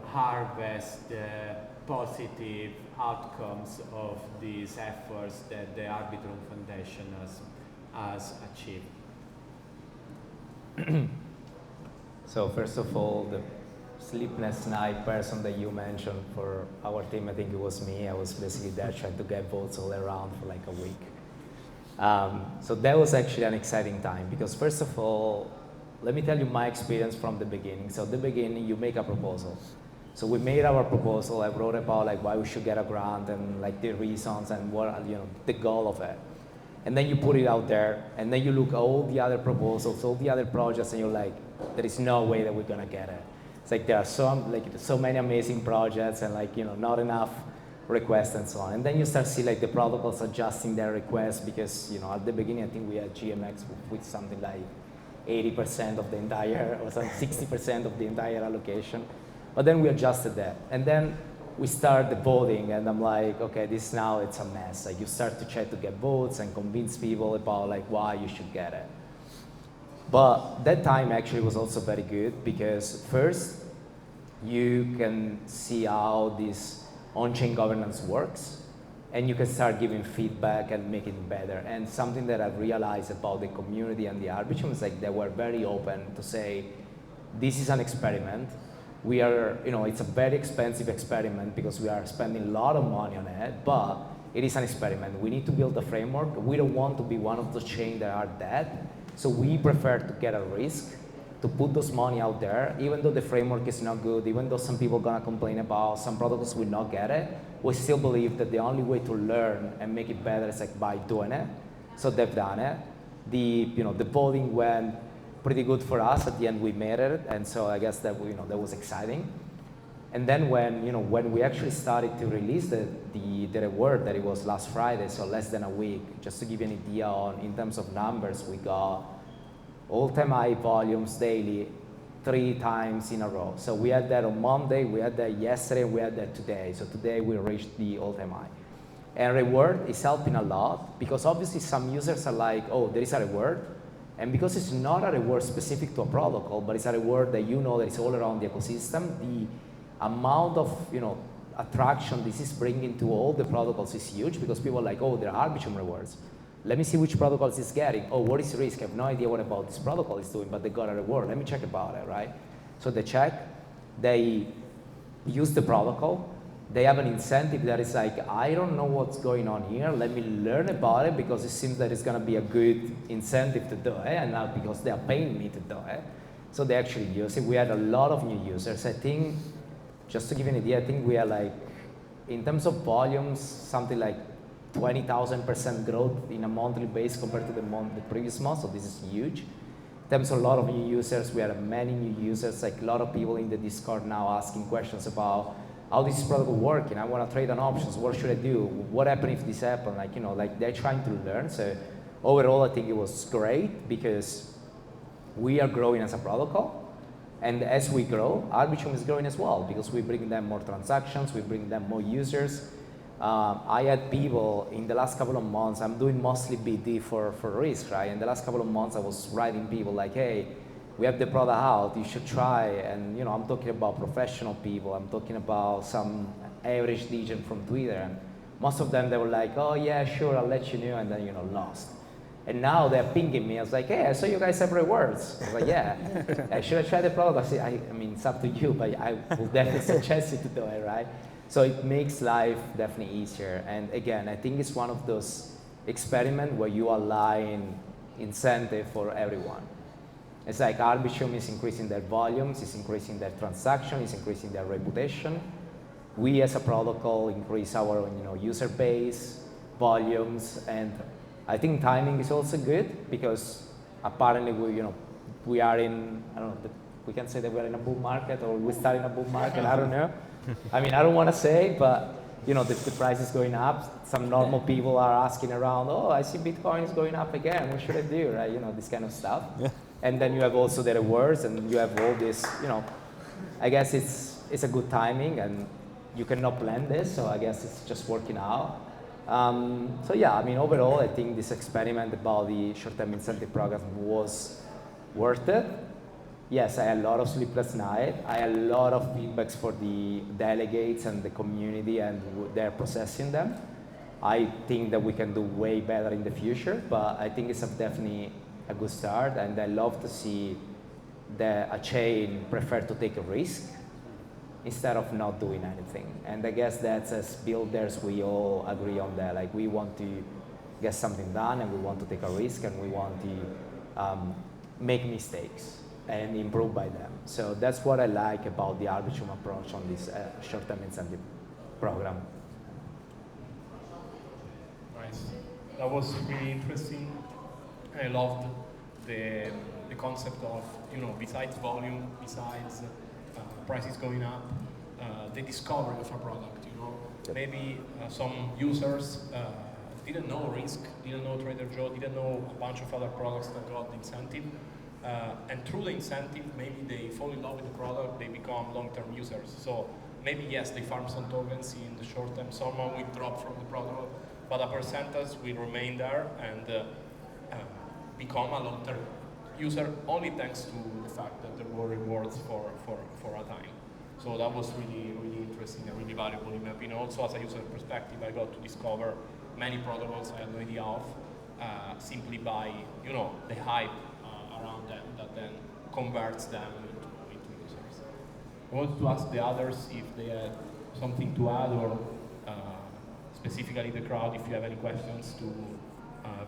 harvest the positive outcomes of these efforts that the Arbitrum Foundation has achieved. So first of all, the sleepless night person that you mentioned for our team, I think it was me. I was basically there trying to get votes all around for like a week. So that was actually an exciting time, because first of all, let me tell you my experience from the beginning. So at the beginning, you make a proposal. So we made our proposal. I wrote about like why we should get a grant and like the reasons and what, you know, the goal of it. And then you put it out there, and then you look at all the other proposals, all the other projects, and you're like, there is no way that we're gonna get it. It's like there are so many amazing projects and not enough requests and so on. And then you start to see the protocols adjusting their requests because at the beginning I think we had GMX with something like 80% of the entire, or some 60% of the entire allocation. But then we adjusted that. And then we start the voting, and I'm like, okay, it's a mess. You start to try to get votes and convince people about why you should get it. But that time actually was also very good because first, you can see how this on-chain governance works, and you can start giving feedback and making it better. And something that I've realized about the community and the Arbitrum is they were very open to say, this is an experiment. We are, it's a very expensive experiment because we are spending a lot of money on it, but it is an experiment. We need to build a framework. We don't want to be one of those chains that are dead. So we prefer to get a risk, to put those money out there, even though the framework is not good, even though some people are gonna complain about, some protocols will not get it, we still believe that the only way to learn and make it better is by doing it. So they've done it. The voting went pretty good for us. At the end, we made it, and so I guess that that was exciting. And then when we actually started to release the reward, that it was last Friday, so less than a week, just to give you an idea in terms of numbers, we got all-time high volumes daily 3 times in a row. So we had that on Monday, we had that yesterday, and we had that today. So today we reached the all-time high. And reward is helping a lot because obviously some users are like, oh, there is a reward. And because it's not a reward specific to a protocol, but it's a reward that that is all around the ecosystem, the amount of attraction this is bringing to all the protocols is huge because people are like, oh, there are Arbitrum rewards. Let me see which protocols it's getting. Oh, what is Rysk? I have no idea what about this protocol is doing, but they got a reward. Let me check about it, right? So they check, they use the protocol, they have an incentive that is I don't know what's going on here. Let me learn about it because it seems that it's going to be a good incentive to do it, and not because they are paying me to do it. So they actually use it. We had a lot of new users. I think, just to give you an idea, I think we are in terms of volumes, something like 20,000% growth in a monthly base compared to the previous month. So this is huge. In terms of a lot of new users, we had many new users. A lot of people in the Discord now asking questions about how this is protocol working. I want to trade on options. What should I do? What happens if this happens? They're trying to learn. So overall, I think it was great because we are growing as a protocol. And as we grow, Arbitrum is growing as well because we bring them more transactions, we bring them more users. I had people in the last couple of months, I'm doing mostly BD for Rysk, right? In the last couple of months, I was writing people like, hey, we have the product out, you should try. And I'm talking about professional people, I'm talking about some average legend from Twitter. And most of them, they were like, oh yeah, sure, I'll let you know, and then lost. And now they're pinging me. I was like, hey, I saw you guys have rewards. I was like, yeah. Should I try the product? I said, I mean, it's up to you, but I will definitely suggest you to do it, right? So it makes life definitely easier. And again, I think it's one of those experiments where you align incentive for everyone. It's like Arbitrum is increasing their volumes, it's increasing their transaction, it's increasing their reputation. We as a protocol increase our user base, volumes, and I think timing is also good because apparently we are in, I don't know, we can say that we're in a bull market or we start in a bull market, I don't know. I mean, I don't want to say, but the price is going up. Some normal people are asking around, oh, I see Bitcoin is going up again, what should I do, right? This kind of stuff. Yeah. And then you have also the rewards and you have all this, I guess it's a good timing and you cannot plan this, so I guess it's just working out. So yeah, I mean, overall, I think this experiment about the short-term incentive program was worth it. Yes, I had a lot of sleepless nights. I had a lot of feedbacks for the delegates and the community, and they're processing them. I think that we can do way better in the future, but I think it's definitely a good start, and I love to see a chain prefer to take a risk instead of not doing anything. And I guess that's, as builders, we all agree on that. We want to get something done, and we want to take a risk, and we want to make mistakes and improve by them. So that's what I like about the Arbitrum approach on this short-term incentive program. Nice. That was really interesting. I loved the the concept of, besides volume, besides prices going up, the discovery of a product. Maybe some users didn't know Rysk, didn't know TraderJoe, didn't know a bunch of other products that got the incentive. And through the incentive, maybe they fall in love with the product, they become long-term users. So maybe yes, they farm some tokens in the short term, someone will drop from the protocol, but a percentage will remain there and become a long-term user only thanks to the fact that there were rewards for a time. So that was really, really interesting and really valuable in my opinion. Also as a user perspective, I got to discover many protocols I had no idea of simply by, the hype around them that then converts them into users. I wanted to ask the others if they had something to add or specifically the crowd if you have any questions to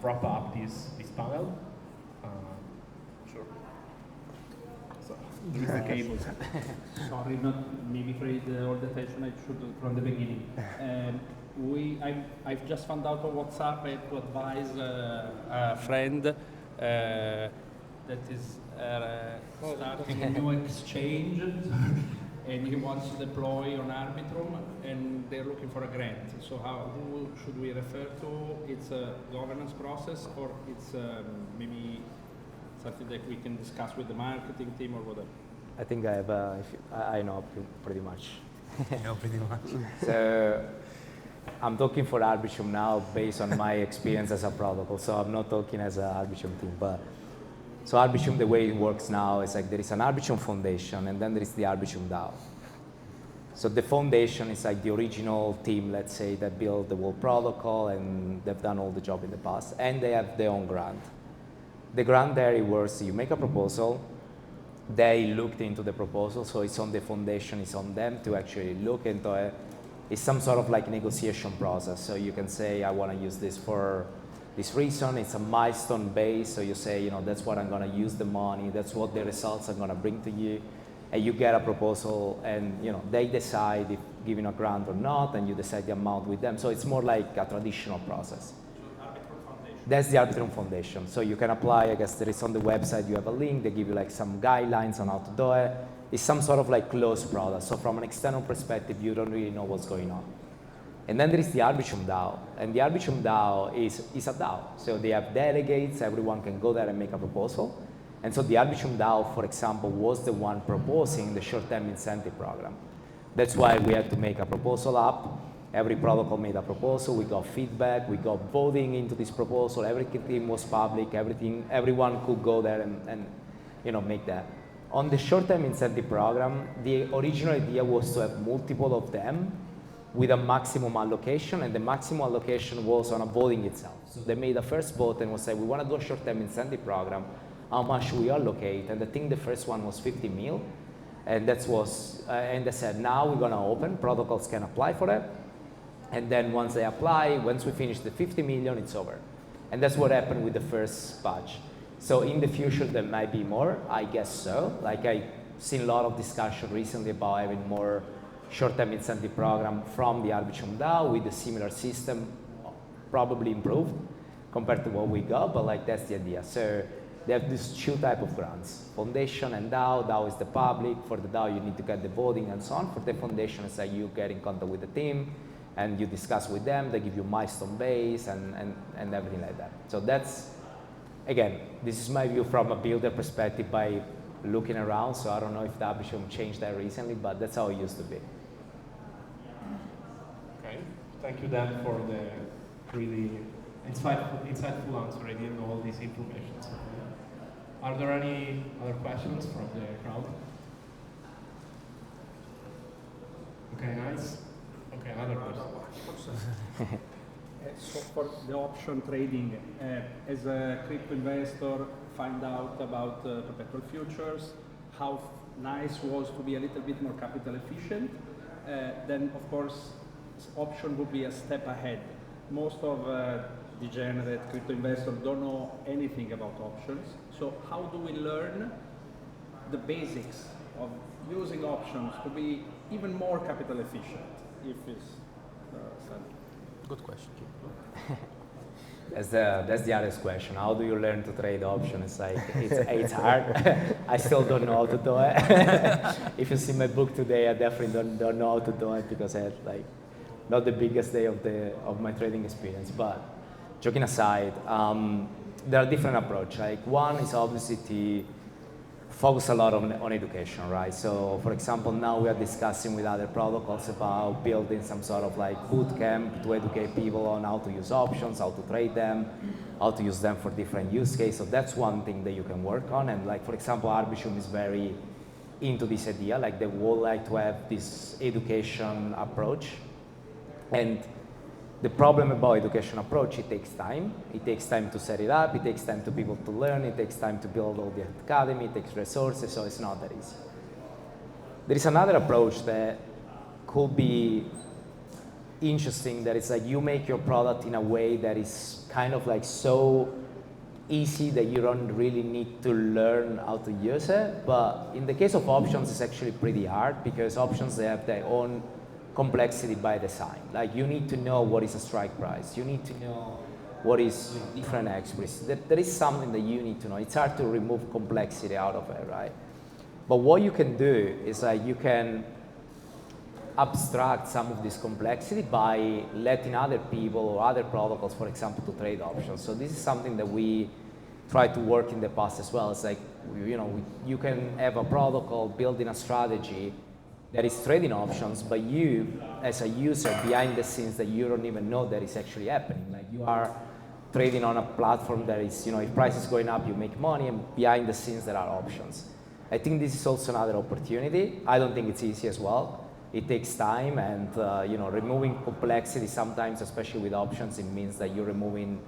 wrap up this panel. Sure. So, there is the cable. Sorry, not maybe for all the attention I should from the beginning. I've just found out on WhatsApp I had to advise a friend that is starting a new exchange and he wants to deploy on Arbitrum and they're looking for a grant. So who should we refer to? It's a governance process or it's maybe something that we can discuss with the marketing team or whatever? I think I have, I know pretty much. Pretty much. So I'm talking for Arbitrum now based on my experience as a protocol. So I'm not talking as an Arbitrum team, but so Arbitrum, the way it works now is like there is an Arbitrum foundation and then there is the Arbitrum DAO. So the foundation is like the original team, let's say, that built the whole protocol and they've done all the job in the past and they have their own grant. The grant there it works, you make a proposal, they looked into the proposal, so it's on the foundation, it's on them to actually look into it. It's some sort of like negotiation process. So you can say, I want to use this for this reason. It's a milestone based. So you say, that's what I'm going to use the money. That's what the results I'm going to bring to you. And you get a proposal and, they decide if giving a grant or not, and you decide the amount with them. So it's more like a traditional process. So Arbitrum Foundation. That's the Arbitrum Foundation. So you can apply, I guess there is on the website, you have a link, they give you like some guidelines on how to do it. It's some sort of like closed product. So from an external perspective, you don't really know what's going on. And then there is the Arbitrum DAO. And the Arbitrum DAO is a DAO. So they have delegates, everyone can go there and make a proposal. And so the Arbitrum DAO, for example, was the one proposing the short-term incentive program. That's why we had to make a proposal up. Every protocol made a proposal, we got feedback, we got voting into this proposal, everything was public, everyone could go there and make that. On the short-term incentive program, the original idea was to have multiple of them with a maximum allocation, and the maximum allocation was on a voting itself. So they made a first vote and was saying, we want to do a short-term incentive program, how much we allocate, and I think the first one was 50 mil, and and they said, now we're going to open, protocols can apply for it, and then once they apply, once we finish the 50 million, it's over. And that's what happened with the first batch. So in the future, there might be more, I guess so. Like I've seen a lot of discussion recently about having more short-term incentive program from the Arbitrum DAO with a similar system, probably improved compared to what we got, but like that's the idea. So they have these two types of grants, foundation and DAO. DAO is the public. For the DAO, you need to get the voting and so on. For the foundation, it's like you get in contact with the team and you discuss with them. They give you milestone base and everything like that. So that's, again, this is my view from a builder perspective by looking around. So I don't know if the Arbitrum changed that recently, but that's how it used to be. Okay, thank you Dan for the really insightful answer. I didn't know all this information. So, are there any other questions from the crowd? Okay, nice. Okay, another question. So for the option trading, as a crypto investor, find out about perpetual futures, how nice was to be a little bit more capital efficient. Then, of course, option would be a step ahead. Most of degenerate crypto investors don't know anything about options. So how do we learn the basics of using options to be even more capital efficient, if it's Good question. That's the hardest question. How do you learn to trade options? It's like, it's hard. I still don't know how to do it. If you see my book today, I definitely don't know how to do it because I had like not the biggest day of my trading experience. But joking aside, there are different approaches. Like one is obviously to focus a lot on education, right? So for example, now we are discussing with other protocols about building some sort of like boot camp to educate people on how to use options, how to trade them, how to use them for different use cases. So that's one thing that you can work on. And like, for example, Arbitrum is very into this idea, like they would like to have this education approach. And the problem about education approach, it takes time. It takes time to set it up. It takes time to people to learn. It takes time to build all the academy. It takes resources, so it's not that easy. There is another approach that could be interesting, that is like you make your product in a way that is kind of like so easy that you don't really need to learn how to use it. But in the case of options, it's actually pretty hard because options, they have their own complexity by design. Like you need to know what is a strike price. You need to know what is different expiries. There is something that you need to know. It's hard to remove complexity out of it, right? But what you can do is like you can abstract some of this complexity by letting other people or other protocols, for example, to trade options. So this is something that we tried to work in the past as well. It's like, you can have a protocol building a strategy that is trading options, but you, as a user behind the scenes, that you don't even know that is actually happening. Like you are trading on a platform that is, if price is going up, you make money, and behind the scenes there are options. I think this is also another opportunity. I don't think it's easy as well. It takes time, and removing complexity sometimes, especially with options, it means that you're removing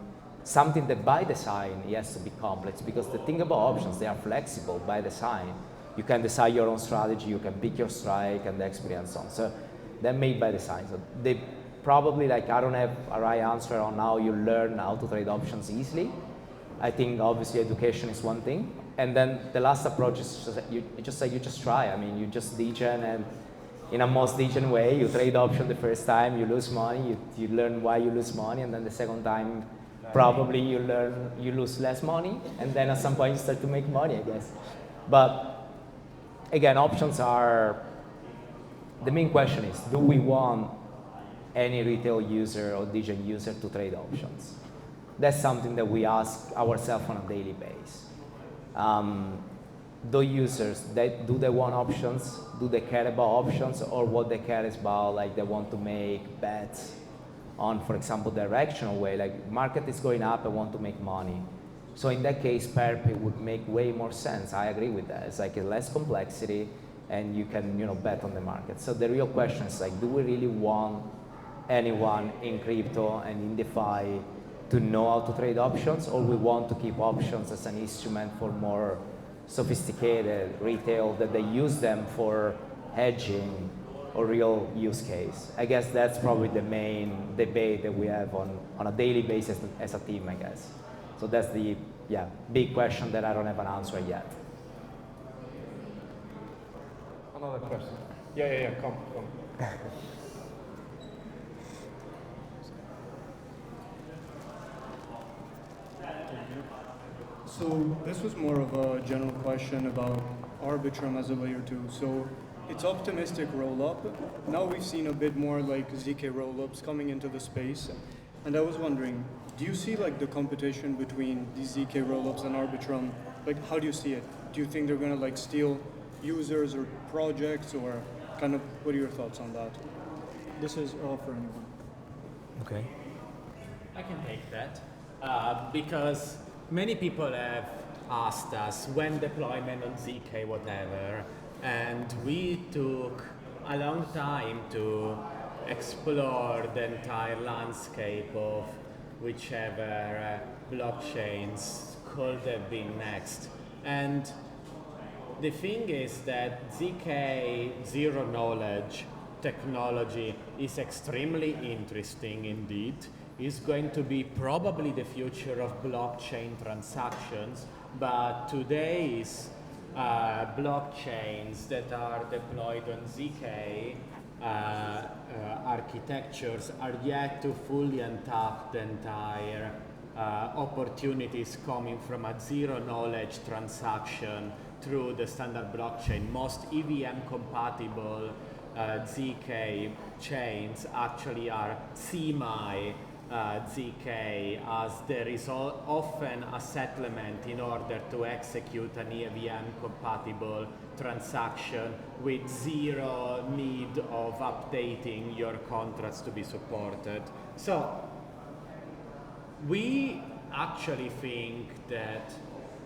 something that by design it has to be complex. Because the thing about options, they are flexible by design. You can decide your own strategy, you can pick your strike and the expiry and so on. So they're made by design. So they probably, like, I don't have a right answer on how you learn how to trade options easily. I think obviously education is one thing. And then the last approach is you just try. I mean, you just degen, and in a most degen way, you trade option the first time, you lose money, you learn why you lose money, and then the second time, probably you lose less money, and then at some point you start to make money, I guess. But again, options are, the main question is, do we want any retail user or degen user to trade options? That's something that we ask ourselves on a daily basis. Do users, do they want options? Do they care about options? Or what they care is about, like, they want to make bets on, for example, directional way, like market is going up, I want to make money. So in that case, perp would make way more sense. I agree with that. It's like less complexity, and you can bet on the market. So the real question is like, do we really want anyone in crypto and in DeFi to know how to trade options, or we want to keep options as an instrument for more sophisticated retail that they use them for hedging or real use case? I guess that's probably the main debate that we have on a daily basis as a team, I guess. So that's the big question that I don't have an answer yet. Another question. Yeah, come. So this was more of a general question about Arbitrum as a layer 2. So it's optimistic roll-up. Now we've seen a bit more like ZK roll-ups coming into the space. And I was wondering, do you see like the competition between these ZK rollups and Arbitrum? Like, how do you see it? Do you think they're gonna like steal users or projects, or kind of, what are your thoughts on that? This is for anyone. Okay. I can take that because many people have asked us when deployment on ZK, whatever, and we took a long time to explore the entire landscape of whichever blockchains could have been next. And the thing is that ZK zero knowledge technology is extremely interesting indeed. It's going to be probably the future of blockchain transactions, but today's blockchains that are deployed on ZK architectures are yet to fully untap the entire opportunities coming from a zero-knowledge transaction through the standard blockchain. Most EVM compatible ZK chains actually are semi ZK, as there is often a settlement in order to execute an EVM compatible transaction with zero need of updating your contracts to be supported. So we actually think that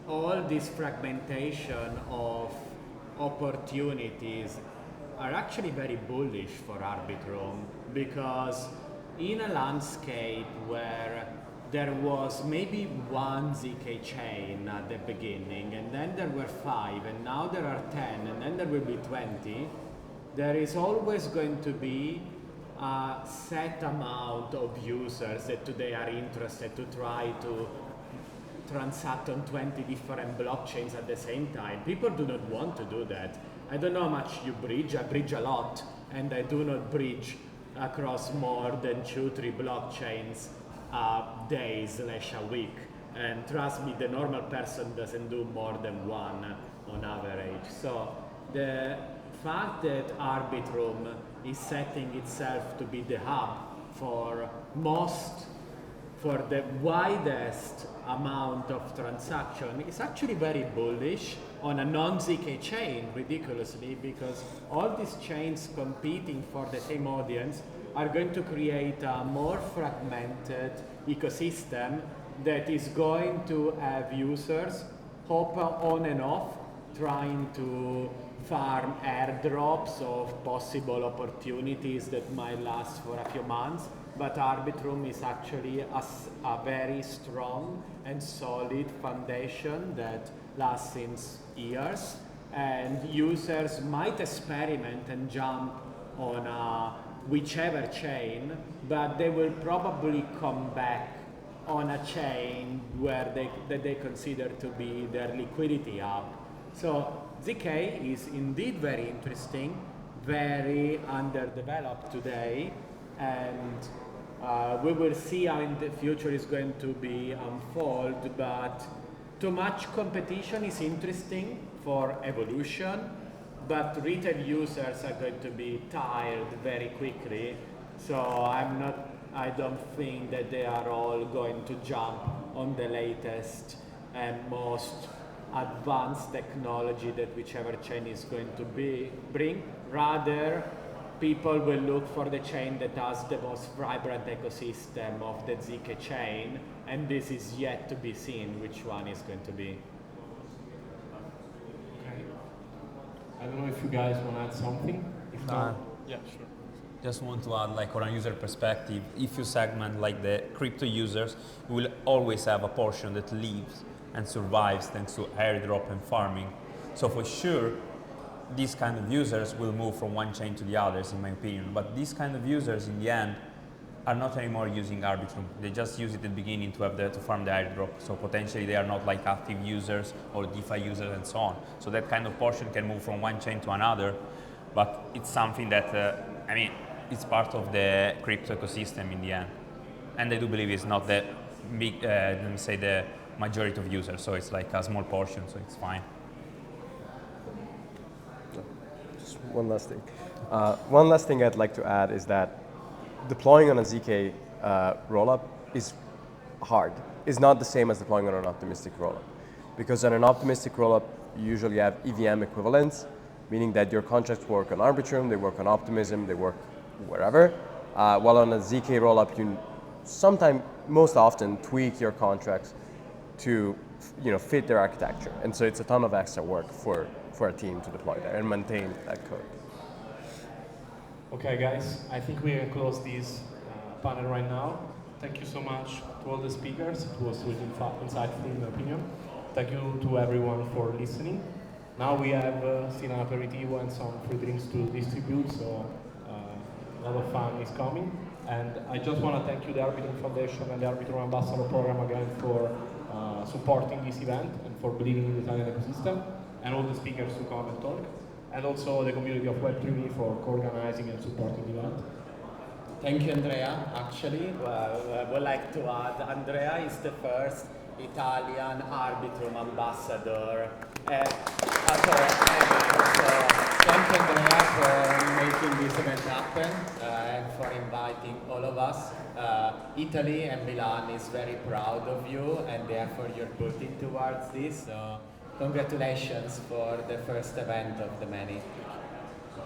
all this fragmentation of opportunities are actually very bullish for Arbitrum, because in a landscape where there was maybe one ZK chain at the beginning, and then there were 5, and now there are 10, and then there will be 20, there is always going to be a set amount of users that today are interested to try to transact on 20 different blockchains at the same time. People do not want to do that. I don't know how much you bridge. I bridge a lot, and I do not bridge across more than 2-3 blockchains a day / a week. And trust me, the normal person doesn't do more than one on average. So the fact that Arbitrum is setting itself to be the hub for the widest amount of transaction is actually very bullish on a non-ZK chain, ridiculously, because all these chains competing for the same audience are going to create a more fragmented ecosystem that is going to have users hop on and off, trying to farm airdrops of possible opportunities that might last for a few months. But Arbitrum is actually a very strong and solid foundation that lasts since years, and users might experiment and jump on whichever chain, but they will probably come back on a chain where they consider to be their liquidity hub. So ZK is indeed very interesting, very underdeveloped today, and we will see how in the future is going to be unfold, but too much competition is interesting for evolution, but retail users are going to be tired very quickly. So I don't think that they are all going to jump on the latest and most advanced technology that whichever chain is going to bring. Rather, people will look for the chain that has the most vibrant ecosystem of the ZK chain, and this is yet to be seen which one is going to be. Okay. I don't know if you guys want to add something. If not, Yeah, sure. Just want to add, like, on a user perspective, if you segment like the crypto users, you will always have a portion that lives and survives thanks to airdrop and farming. So for sure, these kind of users will move from one chain to the others, in my opinion. But these kind of users, in the end, are not anymore using Arbitrum. They just use it at the beginning to farm the airdrop. So potentially they are not like active users or DeFi users and so on. So that kind of portion can move from one chain to another. But it's something that, I mean, it's part of the crypto ecosystem in the end. And I do believe it's not the big, let me say, the majority of users. So it's like a small portion, so it's fine. Just one last thing. One last thing I'd like to add is that deploying on a ZK rollup is hard. It's not the same as deploying on an optimistic rollup. Because on an optimistic rollup, you usually have EVM equivalents, meaning that your contracts work on Arbitrum, they work on Optimism, they work wherever. While on a ZK rollup, you sometimes, most often, tweak your contracts to fit their architecture. And so it's a ton of extra work for a team to deploy there and maintain that code. Okay, guys, I think we can close this panel right now. Thank you so much to all the speakers. It was really insightful, in my opinion. Thank you to everyone for listening. Now we have still an aperitivo and some free drinks to distribute, so a lot of fun is coming. And I just want to thank you, the Arbitrum Foundation and the Arbitrum Ambassador Program again for supporting this event and for believing in the Italian ecosystem, and all the speakers who come and talk, and also the community of Web3Mi for co-organizing and supporting the event. Thank you, Andrea. Actually, I would like to add, Andrea is the first Italian Arbitrum ambassador at our event. So thank you, Andrea, for making this event happen and for inviting all of us. Italy and Milan is very proud of you and the effort you're putting towards this. So congratulations for the first event of the many.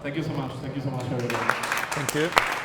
Thank you so much. Thank you so much, everyone. Thank you.